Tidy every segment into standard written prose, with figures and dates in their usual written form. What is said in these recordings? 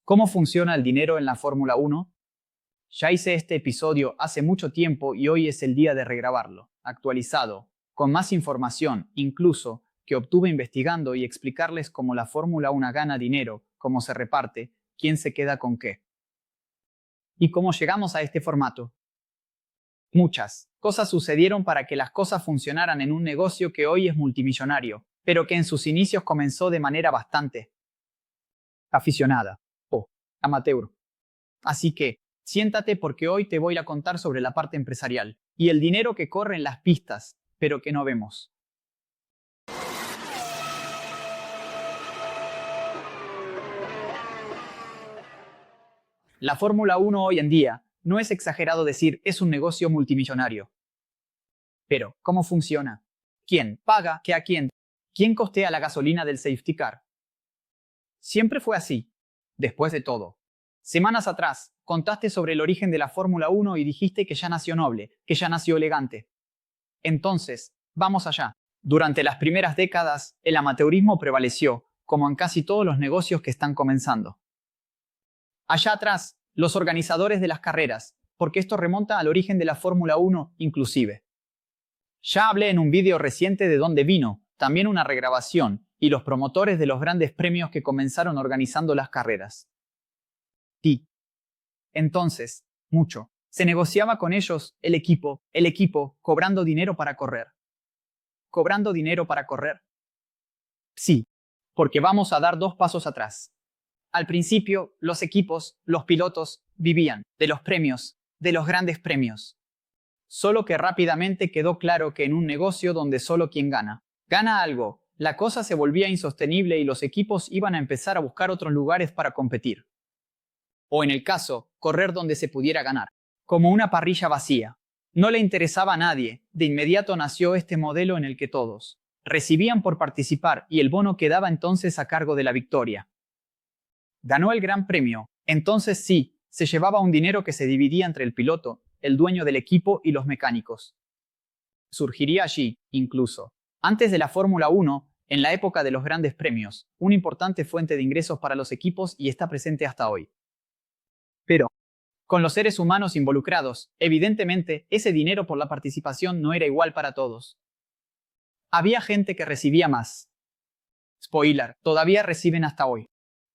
¿Cómo funciona el dinero en la Fórmula 1? Ya hice este episodio hace mucho tiempo y hoy es el día de regrabarlo, actualizado, con más información, incluso, que obtuve investigando y explicarles cómo la Fórmula 1 gana dinero, cómo se reparte, quién se queda con qué. ¿Y cómo llegamos a este formato? Muchas cosas sucedieron para que las cosas funcionaran en un negocio que hoy es multimillonario, pero que en sus inicios comenzó de manera bastante aficionada o amateur. Así que, siéntate porque hoy te voy a contar sobre la parte empresarial y el dinero que corre en las pistas, pero que no vemos. La Fórmula 1 hoy en día, no es exagerado decir, es un negocio multimillonario. Pero, ¿cómo funciona? ¿Quién paga qué a quién? ¿Quién costea la gasolina del safety car? Siempre fue así. Después de todo, semanas atrás, contaste sobre el origen de la Fórmula 1 y dijiste que ya nació noble, que ya nació elegante. Entonces, vamos allá. Durante las primeras décadas, el amateurismo prevaleció, como en casi todos los negocios que están comenzando. Allá atrás, los organizadores de las carreras, porque esto remonta al origen de la Fórmula 1 inclusive. Ya hablé en un vídeo reciente de dónde vino, también una regrabación, y los promotores de los grandes premios que comenzaron organizando las carreras. Y entonces, mucho. Se negociaba con ellos, el equipo, cobrando dinero para correr. ¿Cobrando dinero para correr? Sí, porque vamos a dar 2 pasos atrás. Al principio, los equipos, los pilotos, vivían de los premios, de los grandes premios. Solo que rápidamente quedó claro que en un negocio donde solo quien gana algo, la cosa se volvía insostenible y los equipos iban a empezar a buscar otros lugares para competir. O en el caso, correr donde se pudiera ganar. Como una parrilla vacía. No le interesaba a nadie. De inmediato nació este modelo en el que todos recibían por participar y el bono quedaba entonces a cargo de la victoria. Ganó el Gran Premio. Entonces sí, se llevaba un dinero que se dividía entre el piloto, el dueño del equipo y los mecánicos. Surgiría allí, incluso, antes de la Fórmula 1, en la época de los grandes premios, una importante fuente de ingresos para los equipos y está presente hasta hoy. Pero, con los seres humanos involucrados, evidentemente, ese dinero por la participación no era igual para todos. Había gente que recibía más. Spoiler, todavía reciben hasta hoy.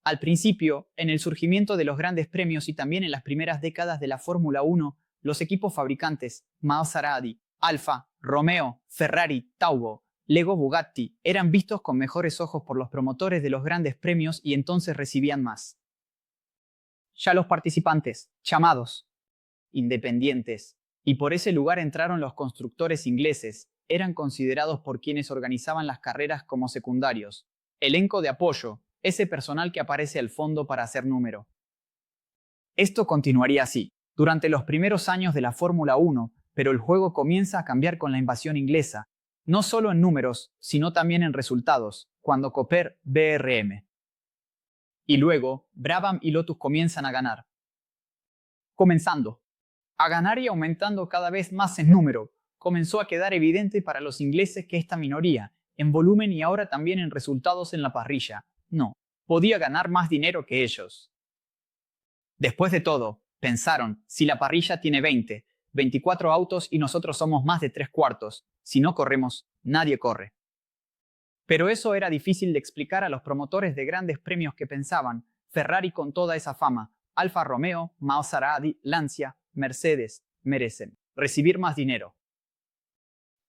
Al principio, en el surgimiento de los grandes premios y también en las primeras décadas de la Fórmula 1, los equipos fabricantes, Maserati, Alfa, Romeo, Ferrari, Taubo, Lego, Bugatti, eran vistos con mejores ojos por los promotores de los grandes premios y entonces recibían más. Ya los participantes, llamados independientes, y por ese lugar entraron los constructores ingleses, eran considerados por quienes organizaban las carreras como secundarios, elenco de apoyo, ese personal que aparece al fondo para hacer número. Esto continuaría así, durante los primeros años de la Fórmula 1, pero el juego comienza a cambiar con la invasión inglesa, no solo en números, sino también en resultados, cuando Cooper BRM. Y luego, Brabham y Lotus comienzan a ganar. Comenzando a ganar y aumentando cada vez más en número, comenzó a quedar evidente para los ingleses que esta minoría, en volumen y ahora también en resultados en la parrilla, no podía ganar más dinero que ellos. Después de todo, pensaron, si la parrilla tiene 24 autos y nosotros somos más de 3/4, si no corremos, nadie corre. Pero eso era difícil de explicar a los promotores de grandes premios que pensaban, Ferrari con toda esa fama, Alfa Romeo, Maserati, Lancia, Mercedes, merecen recibir más dinero.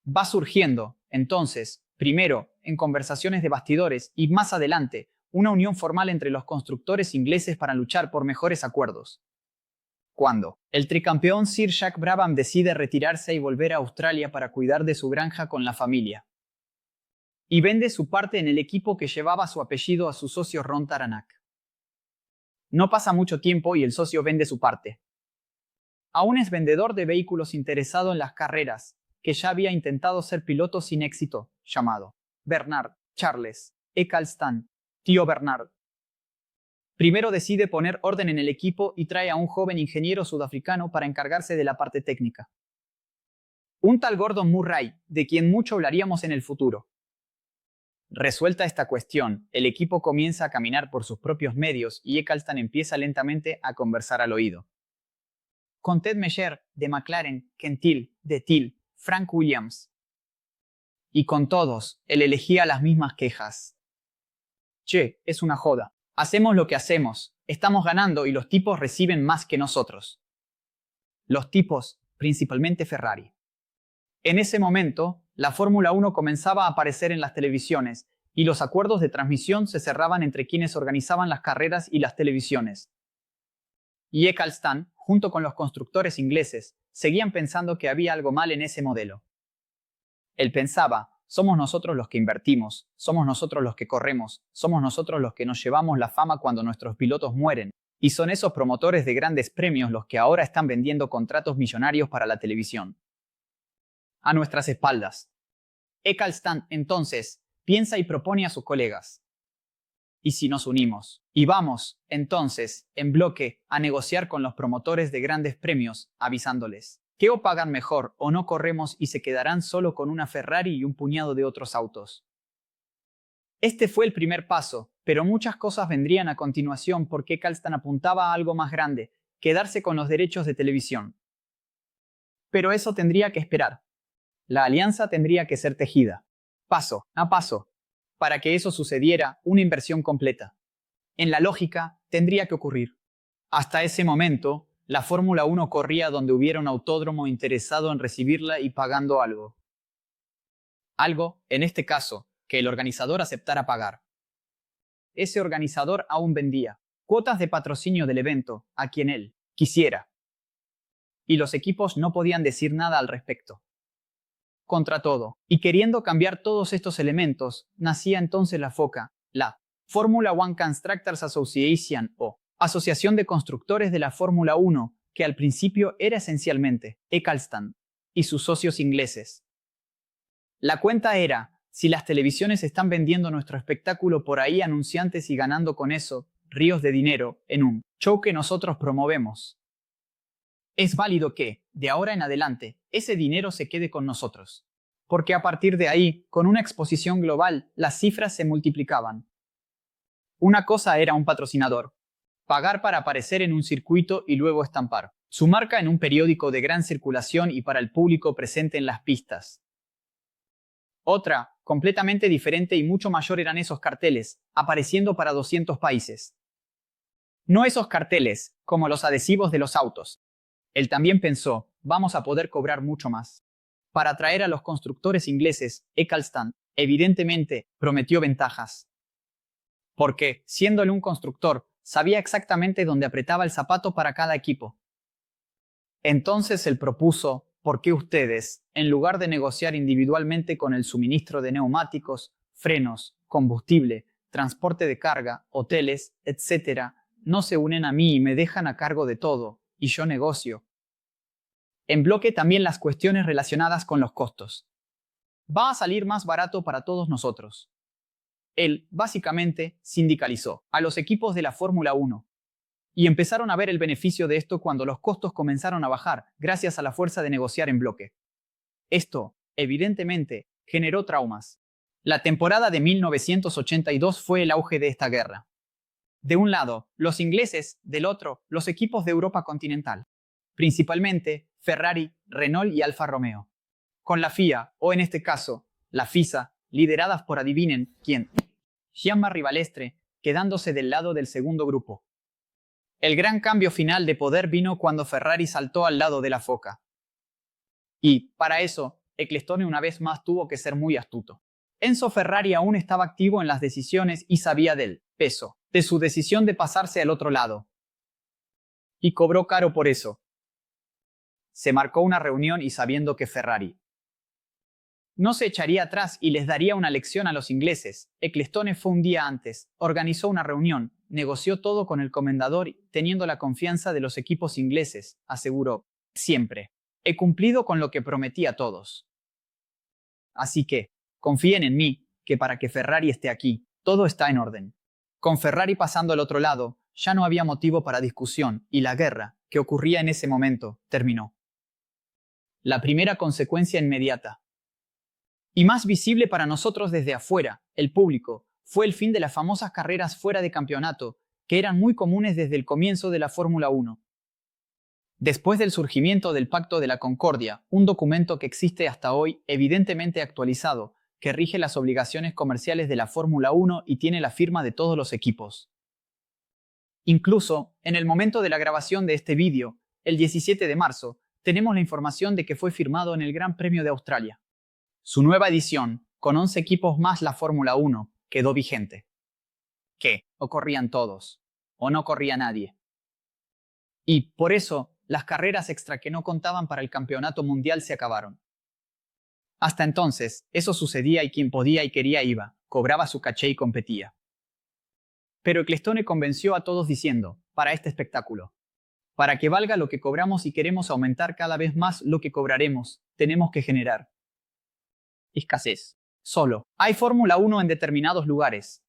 Va surgiendo, entonces, primero, en conversaciones de bastidores y más adelante, una unión formal entre los constructores ingleses para luchar por mejores acuerdos. Cuando el tricampeón Sir Jack Brabham decide retirarse y volver a Australia para cuidar de su granja con la familia. Y vende su parte en el equipo que llevaba su apellido a su socio Ron Taranach. No pasa mucho tiempo y el socio vende su parte. Aún es vendedor de vehículos interesado en las carreras, que ya había intentado ser piloto sin éxito, llamado Bernard Charles Eccleston, tío Bernard. Primero decide poner orden en el equipo y trae a un joven ingeniero sudafricano para encargarse de la parte técnica. Un tal Gordon Murray, de quien mucho hablaríamos en el futuro. Resuelta esta cuestión, el equipo comienza a caminar por sus propios medios y Eccleston empieza lentamente a conversar al oído. Con Ted Meyer, de McLaren, Ken Thiel, de Thiel, Frank Williams. Y con todos, él elegía las mismas quejas. Che, es una joda. Hacemos lo que hacemos, estamos ganando y los tipos reciben más que nosotros. Los tipos, principalmente Ferrari. En ese momento, la Fórmula 1 comenzaba a aparecer en las televisiones y los acuerdos de transmisión se cerraban entre quienes organizaban las carreras y las televisiones. Y Eccleston, junto con los constructores ingleses, seguían pensando que había algo mal en ese modelo. Él pensaba, somos nosotros los que invertimos, somos nosotros los que corremos, somos nosotros los que nos llevamos la fama cuando nuestros pilotos mueren, y son esos promotores de grandes premios los que ahora están vendiendo contratos millonarios para la televisión. A nuestras espaldas. Eccleston, entonces, piensa y propone a sus colegas. ¿Y si nos unimos? Y vamos, entonces, en bloque, a negociar con los promotores de grandes premios, avisándoles que o pagan mejor o no corremos y se quedarán solo con una Ferrari y un puñado de otros autos. Este fue el primer paso, pero muchas cosas vendrían a continuación porque Eccleston apuntaba a algo más grande, quedarse con los derechos de televisión. Pero eso tendría que esperar. La alianza tendría que ser tejida, paso a paso. Para que eso sucediera, una inversión completa. En la lógica, tendría que ocurrir. Hasta ese momento, la Fórmula 1 corría donde hubiera un autódromo interesado en recibirla y pagando algo. Algo, en este caso, que el organizador aceptara pagar. Ese organizador aún vendía cuotas de patrocinio del evento a quien él quisiera. Y los equipos no podían decir nada al respecto. Contra todo, y queriendo cambiar todos estos elementos, nacía entonces la FOCA, la Formula One Constructors Association o Asociación de Constructores de la Fórmula 1, que al principio era esencialmente Eccleston y sus socios ingleses. La cuenta era, si las televisiones están vendiendo nuestro espectáculo por ahí anunciantes y ganando con eso ríos de dinero en un show que nosotros promovemos, es válido que, de ahora en adelante, ese dinero se quede con nosotros. Porque a partir de ahí, con una exposición global, las cifras se multiplicaban. Una cosa era un patrocinador. Pagar para aparecer en un circuito y luego estampar su marca en un periódico de gran circulación y para el público presente en las pistas. Otra, completamente diferente y mucho mayor eran esos carteles, apareciendo para 200 países. No esos carteles, como los adhesivos de los autos. Él también pensó, vamos a poder cobrar mucho más. Para atraer a los constructores ingleses, Eccleston, evidentemente, prometió ventajas. Porque, siéndole un constructor, sabía exactamente dónde apretaba el zapato para cada equipo. Entonces él propuso, ¿por qué ustedes, en lugar de negociar individualmente con el suministro de neumáticos, frenos, combustible, transporte de carga, hoteles, etc., no se unen a mí y me dejan a cargo de todo, y yo negocio? En bloque también las cuestiones relacionadas con los costos. Va a salir más barato para todos nosotros. Él, básicamente, sindicalizó a los equipos de la Fórmula 1. Y empezaron a ver el beneficio de esto cuando los costos comenzaron a bajar, gracias a la fuerza de negociar en bloque. Esto, evidentemente, generó traumas. La temporada de 1982 fue el auge de esta guerra. De un lado, los ingleses, del otro, los equipos de Europa continental. Principalmente, Ferrari, Renault y Alfa Romeo. Con la FIA, o en este caso, la FISA, lideradas por adivinen quién, Jean-Marie Balestre, quedándose del lado del segundo grupo. El gran cambio final de poder vino cuando Ferrari saltó al lado de la FOCA. Y, para eso, Eccleston una vez más tuvo que ser muy astuto. Enzo Ferrari aún estaba activo en las decisiones y sabía del peso de su decisión de pasarse al otro lado. Y cobró caro por eso. Se marcó una reunión y sabiendo que Ferrari no se echaría atrás y les daría una lección a los ingleses, Eccleston fue un día antes, organizó una reunión, negoció todo con el comendador y, teniendo la confianza de los equipos ingleses, aseguró, siempre, he cumplido con lo que prometí a todos. Así que, confíen en mí, que para que Ferrari esté aquí, todo está en orden. Con Ferrari pasando al otro lado, ya no había motivo para discusión y la guerra, que ocurría en ese momento, terminó. La primera consecuencia inmediata, y más visible para nosotros desde afuera, el público, fue el fin de las famosas carreras fuera de campeonato, que eran muy comunes desde el comienzo de la Fórmula 1. Después del surgimiento del Pacto de la Concordia, un documento que existe hasta hoy, evidentemente actualizado, que rige las obligaciones comerciales de la Fórmula 1 y tiene la firma de todos los equipos. Incluso, en el momento de la grabación de este vídeo, el 17 de marzo, tenemos la información de que fue firmado en el Gran Premio de Australia. Su nueva edición, con 11 equipos más la Fórmula 1, quedó vigente. ¿Qué? O corrían todos, o no corría nadie. Y, por eso, las carreras extra que no contaban para el campeonato mundial se acabaron. Hasta entonces, eso sucedía y quien podía y quería iba, cobraba su caché y competía. Pero Ecclestone convenció a todos diciendo, para este espectáculo, para que valga lo que cobramos y queremos aumentar cada vez más lo que cobraremos, tenemos que generar escasez. Solo, hay Fórmula 1 en determinados lugares.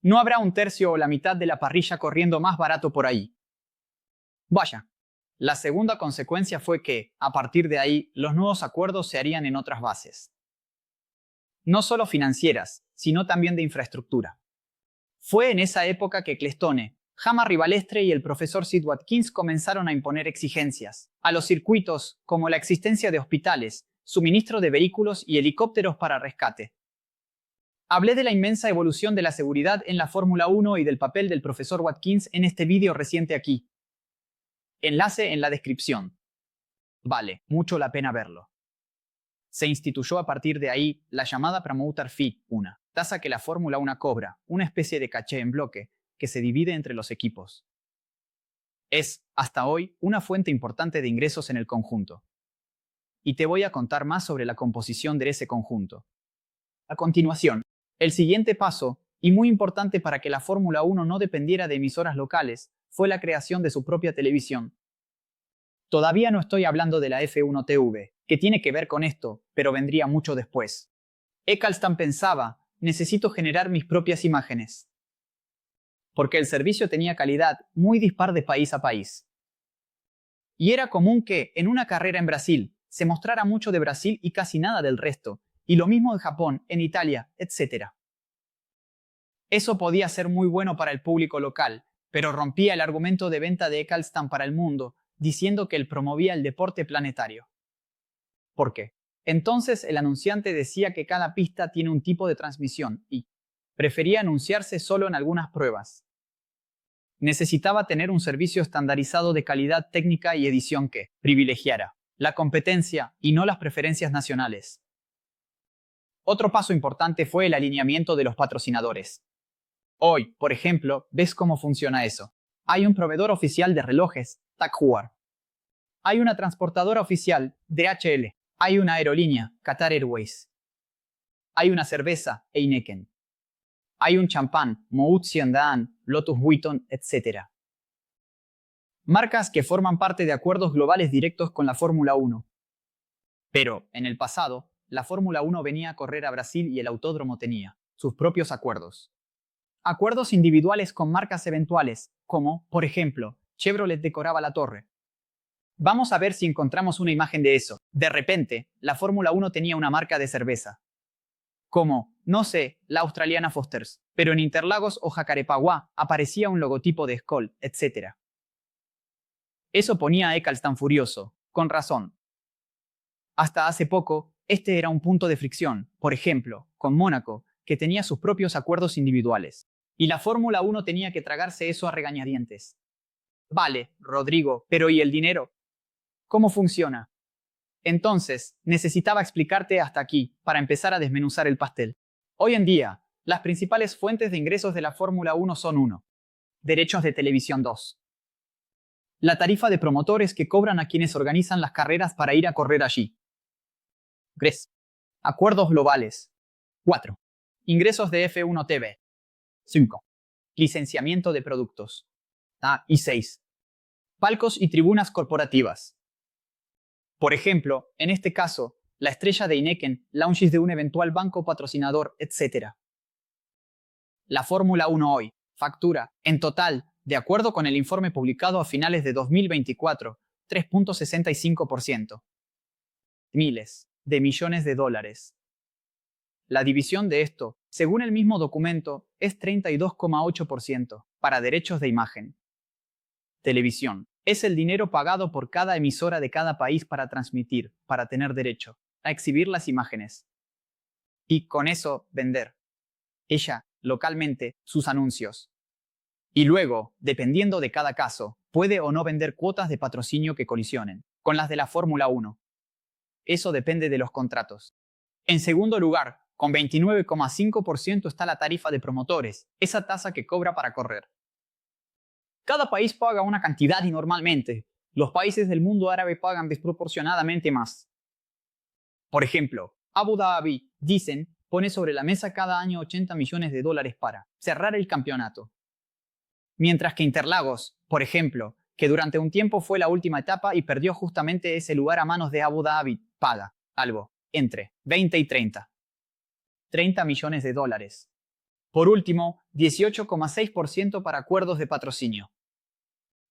No habrá un tercio o la mitad de la parrilla corriendo más barato por ahí. Vaya. La segunda consecuencia fue que, a partir de ahí, los nuevos acuerdos se harían en otras bases. No solo financieras, sino también de infraestructura. Fue en esa época que Ecclestone, Jama Rivalestre y el profesor Sid Watkins comenzaron a imponer exigencias a los circuitos, como la existencia de hospitales, suministro de vehículos y helicópteros para rescate. Hablé de la inmensa evolución de la seguridad en la Fórmula 1 y del papel del profesor Watkins en este vídeo reciente aquí. Enlace en la descripción. Vale mucho la pena verlo. Se instituyó a partir de ahí la llamada Promoter Fee, una tasa que la Fórmula 1 cobra, una especie de caché en bloque, que se divide entre los equipos. Es, hasta hoy, una fuente importante de ingresos en el conjunto. Y te voy a contar más sobre la composición de ese conjunto. A continuación, el siguiente paso, y muy importante para que la Fórmula 1 no dependiera de emisoras locales, fue la creación de su propia televisión. Todavía no estoy hablando de la F1 TV, que tiene que ver con esto, pero vendría mucho después. Ecclestone pensaba, necesito generar mis propias imágenes. Porque el servicio tenía calidad muy dispar de país a país. Y era común que, en una carrera en Brasil, se mostrara mucho de Brasil y casi nada del resto, y lo mismo en Japón, en Italia, etc. Eso podía ser muy bueno para el público local, pero rompía el argumento de venta de Ecclestone para el mundo, diciendo que él promovía el deporte planetario. ¿Por qué? Entonces el anunciante decía que cada pista tiene un tipo de transmisión y prefería anunciarse solo en algunas pruebas. Necesitaba tener un servicio estandarizado de calidad técnica y edición que privilegiara la competencia y no las preferencias nacionales. Otro paso importante fue el alineamiento de los patrocinadores. Hoy, por ejemplo, ves cómo funciona eso. Hay un proveedor oficial de relojes, Tag Heuer. Hay una transportadora oficial, DHL. Hay una aerolínea, Qatar Airways. Hay una cerveza, Heineken. Hay un champán, Moët Chandon, Lotus Vuitton, etc. Marcas que forman parte de acuerdos globales directos con la Fórmula 1. Pero, en el pasado, la Fórmula 1 venía a correr a Brasil y el autódromo tenía sus propios acuerdos. Acuerdos individuales con marcas eventuales, como, por ejemplo, Chevrolet decoraba la torre. Vamos a ver si encontramos una imagen de eso. De repente, la Fórmula 1 tenía una marca de cerveza. Como, no sé, la australiana Foster's, pero en Interlagos o Jacarepaguá aparecía un logotipo de Skoll, etc. Eso ponía a Ecclestone furioso, con razón. Hasta hace poco, este era un punto de fricción, por ejemplo, con Mónaco, que tenía sus propios acuerdos individuales. Y la Fórmula 1 tenía que tragarse eso a regañadientes. Vale, Rodrigo, pero ¿y el dinero? ¿Cómo funciona? Entonces, necesitaba explicarte hasta aquí, para empezar a desmenuzar el pastel. Hoy en día, las principales fuentes de ingresos de la Fórmula 1 son 1. Derechos de televisión 2. La tarifa de promotores que cobran a quienes organizan las carreras para ir a correr allí. 3. Acuerdos globales. 4. Ingresos de F1 TV. 5. Licenciamiento de productos. Y 6. Palcos y tribunas corporativas. Por ejemplo, en este caso, la estrella de Heineken, launches de un eventual banco patrocinador, etc. La Fórmula 1 hoy factura, en total, de acuerdo con el informe publicado a finales de 2024, 3.65%. Miles de millones de dólares. La división de esto Según el mismo documento, es 32,8% para derechos de imagen. Televisión. Es el dinero pagado por cada emisora de cada país para transmitir, para tener derecho a exhibir las imágenes. Y con eso vender ella, localmente, sus anuncios. Y luego, dependiendo de cada caso, puede o no vender cuotas de patrocinio que colisionen con las de la Fórmula 1. Eso depende de los contratos. En segundo lugar, con 29,5% está la tarifa de promotores, esa tasa que cobra para correr. Cada país paga una cantidad y normalmente, los países del mundo árabe pagan desproporcionadamente más. Por ejemplo, Abu Dhabi, dicen, pone sobre la mesa cada año 80 millones de dólares para cerrar el campeonato. Mientras que Interlagos, por ejemplo, que durante un tiempo fue la última etapa y perdió justamente ese lugar a manos de Abu Dhabi, paga algo entre 20 y 30 millones de dólares. Por último, 18,6% para acuerdos de patrocinio.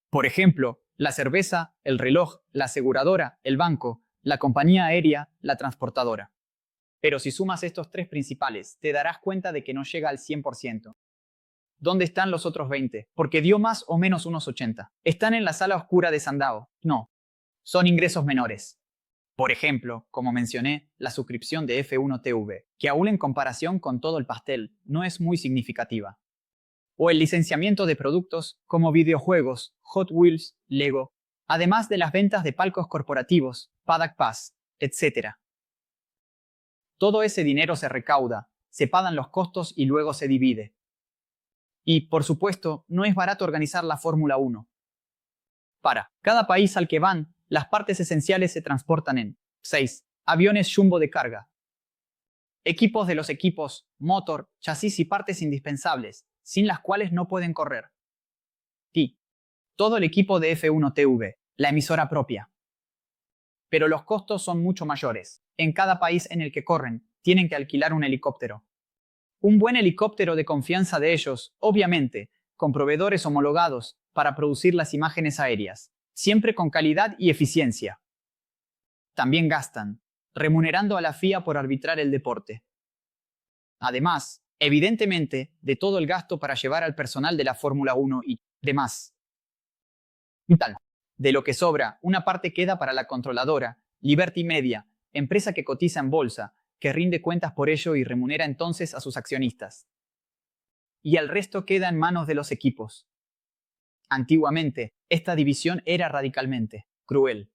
Por ejemplo, la cerveza, el reloj, la aseguradora, el banco, la compañía aérea, la transportadora. Pero si sumas estos tres principales, te darás cuenta de que no llega al 100%. ¿Dónde están los otros 20? Porque dio más o menos unos 80. ¿Están en la sala oscura de Sandow? No. Son ingresos menores. Por ejemplo, como mencioné, la suscripción de F1 TV, que aún en comparación con todo el pastel, no es muy significativa. O el licenciamiento de productos como videojuegos, Hot Wheels, Lego, además de las ventas de palcos corporativos, Paddock Pass, etc. Todo ese dinero se recauda, se pagan los costos y luego se divide. Y, por supuesto, no es barato organizar la Fórmula 1. Para cada país al que van, las partes esenciales se transportan en 6 aviones jumbo de carga. Equipos de los equipos, motor, chasis y partes indispensables, sin las cuales no pueden correr. Y todo el equipo de F1 TV, la emisora propia. Pero los costos son mucho mayores. En cada país en el que corren, tienen que alquilar un helicóptero. Un buen helicóptero de confianza de ellos, obviamente, con proveedores homologados para producir las imágenes aéreas, siempre con calidad y eficiencia. También gastan, remunerando a la FIA por arbitrar el deporte. Además, evidentemente, de todo el gasto para llevar al personal de la Fórmula 1 y demás. Y tal. De lo que sobra, una parte queda para la controladora, Liberty Media, empresa que cotiza en bolsa, que rinde cuentas por ello y remunera entonces a sus accionistas. Y el resto queda en manos de los equipos. Antiguamente, esta división era radicalmente cruel.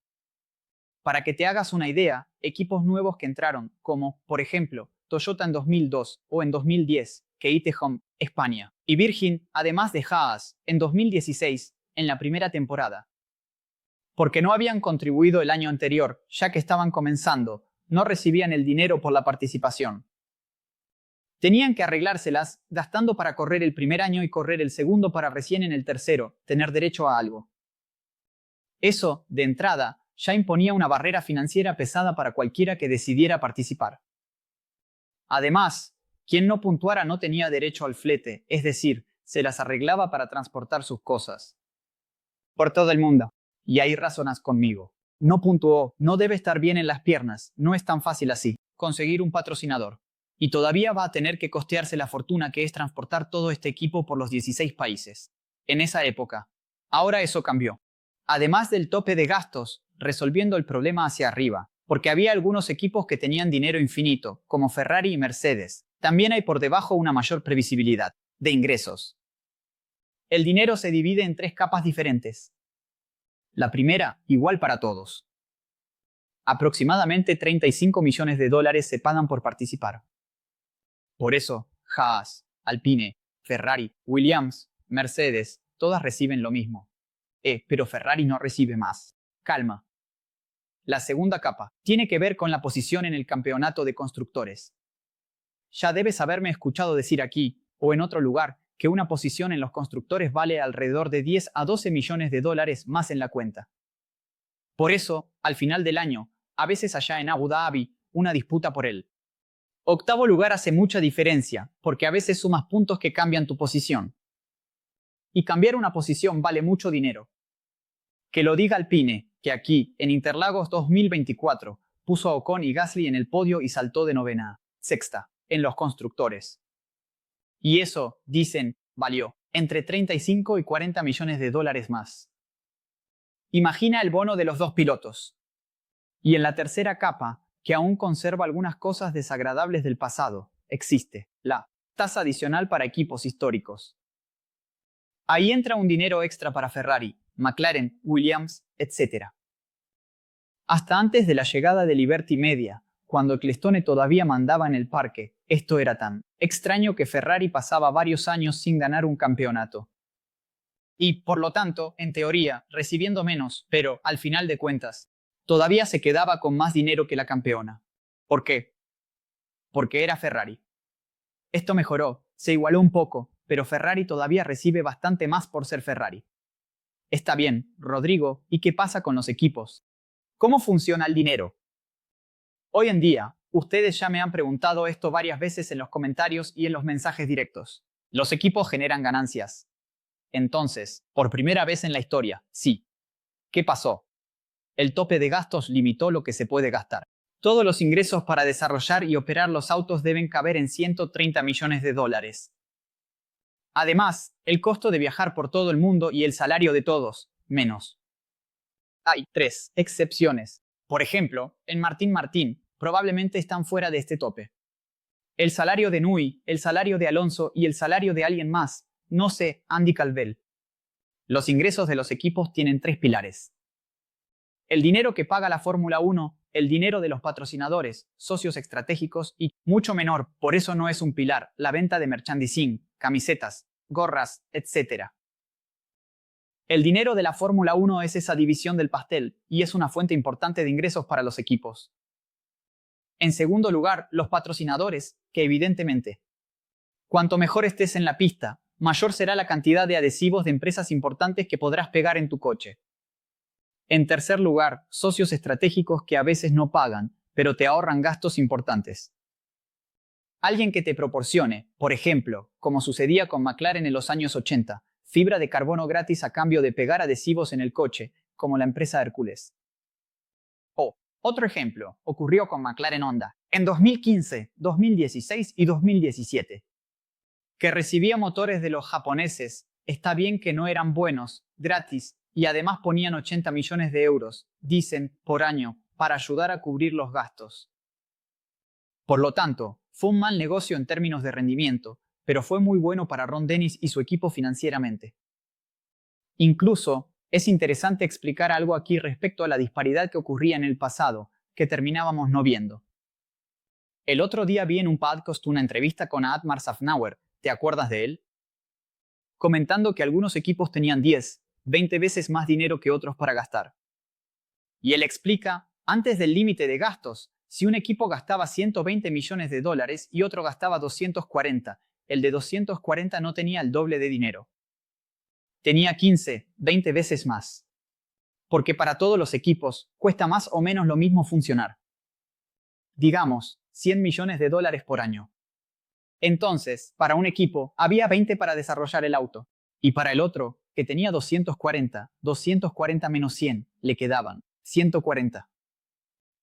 Para que te hagas una idea, equipos nuevos que entraron, como, por ejemplo, Toyota en 2002 o en 2010, Keite Home, España, y Virgin, además de Haas, en 2016, en la primera temporada. Porque no habían contribuido el año anterior, ya que estaban comenzando, no recibían el dinero por la participación. Tenían que arreglárselas, gastando para correr el primer año y correr el segundo para recién en el tercero, tener derecho a algo. Eso, de entrada, ya imponía una barrera financiera pesada para cualquiera que decidiera participar. Además, quien no puntuara no tenía derecho al flete, es decir, se las arreglaba para transportar sus cosas. Por todo el mundo. Y ahí razonas conmigo. No puntuó, no debe estar bien en las piernas, no es tan fácil así, conseguir un patrocinador. Y todavía va a tener que costearse la fortuna que es transportar todo este equipo por los 16 países. En esa época. Ahora eso cambió. Además del tope de gastos, resolviendo el problema hacia arriba, porque había algunos equipos que tenían dinero infinito, como Ferrari y Mercedes. También hay por debajo una mayor previsibilidad de ingresos. El dinero se divide en 3 capas diferentes. La primera, igual para todos. Aproximadamente 35 millones de dólares se pagan por participar. Por eso, Haas, Alpine, Ferrari, Williams, Mercedes, todas reciben lo mismo. Pero Ferrari no recibe más. Calma. La segunda capa tiene que ver con la posición en el campeonato de constructores. Ya debes haberme escuchado decir aquí, o en otro lugar, que una posición en los constructores vale alrededor de 10 a 12 millones de dólares más en la cuenta. Por eso, al final del año, a veces allá en Abu Dhabi, una disputa por él. Octavo lugar hace mucha diferencia, porque a veces sumas puntos que cambian tu posición. Y cambiar una posición vale mucho dinero. Que lo diga Alpine, que aquí, en Interlagos 2024, puso a Ocon y Gasly en el podio y saltó de novena a sexta, en los constructores. Y eso, dicen, valió entre 35 y 40 millones de dólares más. Imagina el bono de los dos pilotos. Y en la tercera capa, que aún conserva algunas cosas desagradables del pasado, existe la tasa adicional para equipos históricos. Ahí entra un dinero extra para Ferrari, McLaren, Williams, etc. Hasta antes de la llegada de Liberty Media, cuando Ecclestone todavía mandaba en el parque, esto era tan extraño que Ferrari pasaba varios años sin ganar un campeonato. Y, por lo tanto, en teoría, recibiendo menos, pero, al final de cuentas, todavía se quedaba con más dinero que la campeona. ¿Por qué? Porque era Ferrari. Esto mejoró, se igualó un poco, pero Ferrari todavía recibe bastante más por ser Ferrari. Está bien, Rodrigo, ¿y qué pasa con los equipos? ¿Cómo funciona el dinero? Hoy en día, ustedes ya me han preguntado esto varias veces en los comentarios y en los mensajes directos. Los equipos generan ganancias. Entonces, por primera vez en la historia, sí. ¿Qué pasó? El tope de gastos limitó lo que se puede gastar. Todos los ingresos para desarrollar y operar los autos deben caber en 130 millones de dólares. Además, el costo de viajar por todo el mundo y el salario de todos, menos. Hay 3 excepciones. Por ejemplo, en Martín Martín, probablemente están fuera de este tope. El salario de Nui, el salario de Alonso y el salario de alguien más, no sé, Andy Calvel. Los ingresos de los equipos tienen 3 pilares. El dinero que paga la Fórmula 1, el dinero de los patrocinadores, socios estratégicos y, mucho menor, por eso no es un pilar, la venta de merchandising, camisetas, gorras, etc. El dinero de la Fórmula 1 es esa división del pastel y es una fuente importante de ingresos para los equipos. En segundo lugar, los patrocinadores, que evidentemente, cuanto mejor estés en la pista, mayor será la cantidad de adhesivos de empresas importantes que podrás pegar en tu coche. En tercer lugar, socios estratégicos que a veces no pagan, pero te ahorran gastos importantes. Alguien que te proporcione, por ejemplo, como sucedía con McLaren en los años 80, fibra de carbono gratis a cambio de pegar adhesivos en el coche, como la empresa Hércules. O, otro ejemplo, ocurrió con McLaren Honda en 2015, 2016 y 2017. Que recibía motores de los japoneses, está bien que no eran buenos, gratis, y además ponían 80 millones de euros, dicen, por año, para ayudar a cubrir los gastos. Por lo tanto, fue un mal negocio en términos de rendimiento, pero fue muy bueno para Ron Dennis y su equipo financieramente. Incluso, es interesante explicar algo aquí respecto a la disparidad que ocurría en el pasado, que terminábamos no viendo. El otro día vi en un podcast una entrevista con Atmar Safnauer, ¿te acuerdas de él? Comentando que algunos equipos tenían 10, 20 veces más dinero que otros para gastar. Y él explica, antes del límite de gastos, si un equipo gastaba 120 millones de dólares y otro gastaba 240, el de 240 no tenía el doble de dinero. Tenía 15, 20 veces más. Porque para todos los equipos cuesta más o menos lo mismo funcionar. Digamos, 100 millones de dólares por año. Entonces, para un equipo, había 20 para desarrollar el auto. Y para el otro, que tenía 240 menos 100, le quedaban 140.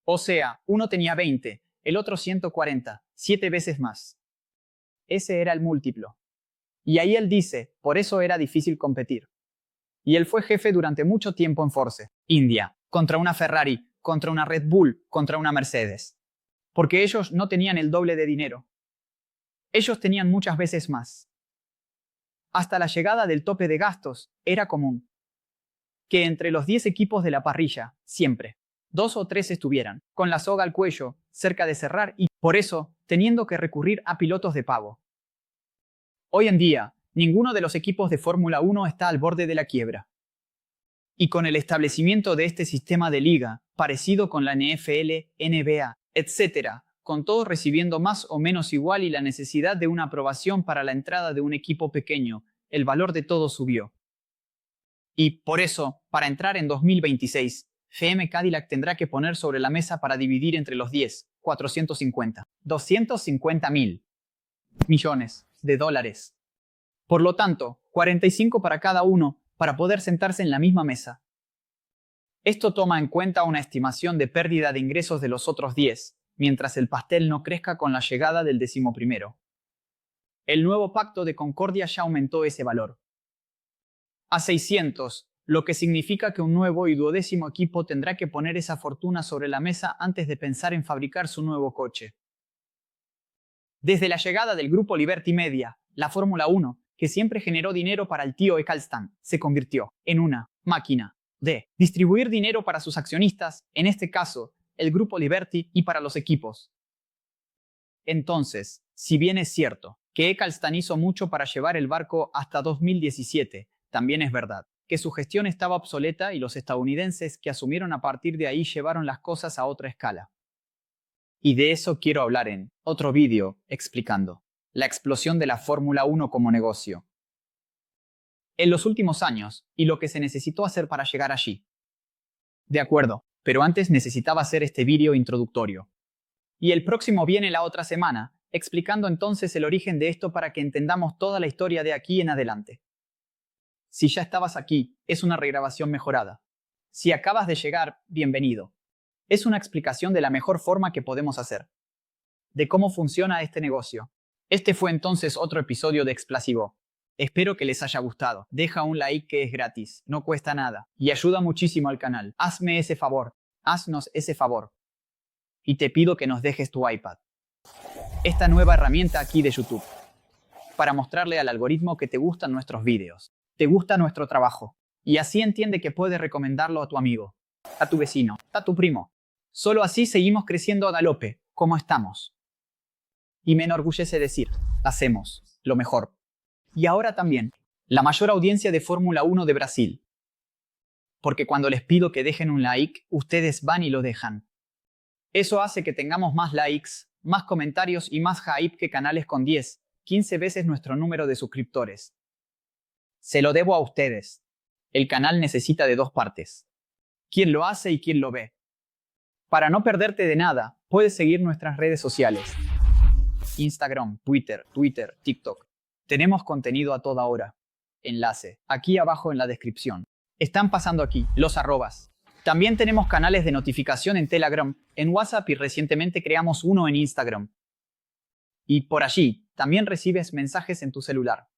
O sea, uno tenía 20, el otro 140, 7 veces más. Ese era el múltiplo. Y ahí él dice, por eso era difícil competir. Y él fue jefe durante mucho tiempo en Force, India, contra una Ferrari, contra una Red Bull, contra una Mercedes. Porque ellos no tenían el doble de dinero. Ellos tenían muchas veces más. Hasta la llegada del tope de gastos, era común que entre los 10 equipos de la parrilla, siempre, 2 o 3 estuvieran, con la soga al cuello, cerca de cerrar y, por eso, teniendo que recurrir a pilotos de pago. Hoy en día, ninguno de los equipos de Fórmula 1 está al borde de la quiebra. Y con el establecimiento de este sistema de liga, parecido con la NFL, NBA, etc., con todos recibiendo más o menos igual y la necesidad de una aprobación para la entrada de un equipo pequeño, el valor de todo subió. Y, por eso, para entrar en 2026, GM Cadillac tendrá que poner sobre la mesa para dividir entre los 10, 450, 250 mil millones de dólares. Por lo tanto, 45 para cada uno para poder sentarse en la misma mesa. Esto toma en cuenta una estimación de pérdida de ingresos de los otros 10, mientras el pastel no crezca con la llegada del 11º. El nuevo pacto de Concordia ya aumentó ese valor a 600, lo que significa que un nuevo y 12º equipo tendrá que poner esa fortuna sobre la mesa antes de pensar en fabricar su nuevo coche. Desde la llegada del grupo Liberty Media, la Fórmula 1, que siempre generó dinero para el tío Eccleston, se convirtió en una máquina de distribuir dinero para sus accionistas, en este caso, el grupo Liberty, y para los equipos. Entonces, si bien es cierto que Eccleston hizo mucho para llevar el barco hasta 2017, también es verdad que su gestión estaba obsoleta y los estadounidenses que asumieron a partir de ahí llevaron las cosas a otra escala. Y de eso quiero hablar en otro vídeo explicando la explosión de la Fórmula 1 como negocio en los últimos años y lo que se necesitó hacer para llegar allí. De acuerdo, pero antes necesitaba hacer este vídeo introductorio. Y el próximo viene la otra semana, explicando entonces el origen de esto para que entendamos toda la historia de aquí en adelante. Si ya estabas aquí, es una regrabación mejorada. Si acabas de llegar, bienvenido. Es una explicación de la mejor forma que podemos hacer, de cómo funciona este negocio. Este fue entonces otro episodio de Explosivo. Espero que les haya gustado. Deja un like que es gratis, no cuesta nada, y ayuda muchísimo al canal. Hazme ese favor, haznos ese favor. Y te pido que nos dejes tu iPad, esta nueva herramienta aquí de YouTube, para mostrarle al algoritmo que te gustan nuestros vídeos, te gusta nuestro trabajo, y así entiende que puedes recomendarlo a tu amigo, a tu vecino, a tu primo. Solo así seguimos creciendo a galope, como estamos. Y me enorgullece decir, hacemos lo mejor. Y ahora también, la mayor audiencia de Fórmula 1 de Brasil. Porque cuando les pido que dejen un like, ustedes van y lo dejan. Eso hace que tengamos más likes, más comentarios y más hype que canales con 10, 15 veces nuestro número de suscriptores. Se lo debo a ustedes. El canal necesita de dos partes: quién lo hace y quién lo ve. Para no perderte de nada, puedes seguir nuestras redes sociales: Instagram, Twitter, TikTok. Tenemos contenido a toda hora. Enlace, aquí abajo en la descripción. Están pasando aquí los arrobas. También tenemos canales de notificación en Telegram, en WhatsApp y recientemente creamos uno en Instagram. Y por allí, también recibes mensajes en tu celular.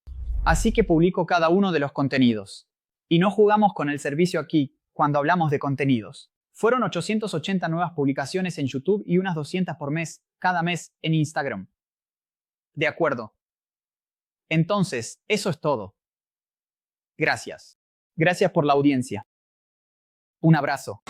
Así que publico cada uno de los contenidos. Y no jugamos con el servicio aquí, cuando hablamos de contenidos. Fueron 880 nuevas publicaciones en YouTube y unas 200 por mes, cada mes, en Instagram. De acuerdo. Entonces, eso es todo. Gracias. Gracias por la audiencia. Un abrazo.